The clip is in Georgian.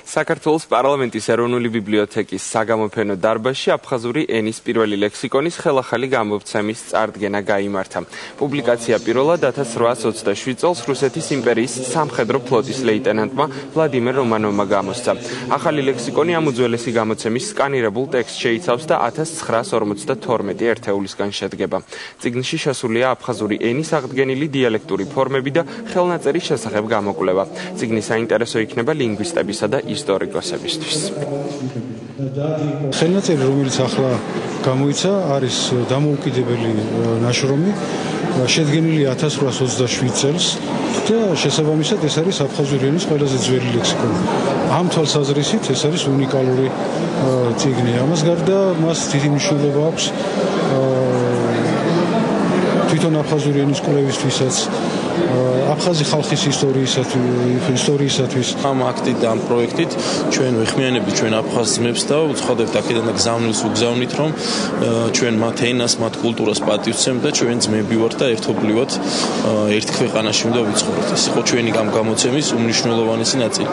საქართველოს პარლამენტის ეროვნული ბიბლიოთეკის საგამოფენო დარბაზში აფხაზური ენის პირველი ლექსიკონის ხელახალი გამოცემის წარდგენა გაიმართა. პუბლიკაცია პირველად 1827 წელს რუსეთის იმპერიის სამხედრო ფლოტის ლეიტენანტმა ვლადიმერ რომანოვმა გამოსცა. ახალი ლექსიკონი ამ უძველესი გამოცემის სკანირებულ ტექსტს შეიცავს და 1952 ერთეულისგან შედგება. წიგნში შესულია აფხაზური ენის აღდგენილი დიალექტური ფორმები და ხელნაწერის შესახებ გამოკვლევა. წიგნი საინტერესო იქნება ლინგვისტებისა და ისტორიკოსებისთვის. ხელნაწერი, რომელიც ახლა გამოიცა, არის დამოუკიდებელი ნაშრომი, შედგენილი 1827 წელს და შესაბამისად ეს არის აფხაზური ენის ყველაზე ძველი ლექსიკონი. ამ თვალსაზრისით ეს არის უნიკალური წიგნი. ამას გარდა მას დიდი მნიშვნელობა აქვს თვითონ აფხაზური ენის კვლევისთვისაც, აფხაზი ხალხის ისტორიისათვის. ამ აქტით და ამ პროექტით ჩვენ ვეხმიანებით ჩვენ აფხაზ ძმებს და უცხოდებთ აქედან და გზავნილს უგზავნით, რომ ჩვენ მათ ენას, მათ კულტურას პატივს ვცემთ და ჩვენ ძმები ვართ და ერთობლივად ერთ ქვეყანაში უნდა ვიცხოვროთ. ეს იყო ჩვენი გამოცემის უმნიშვნელოვანესი ნაწილი.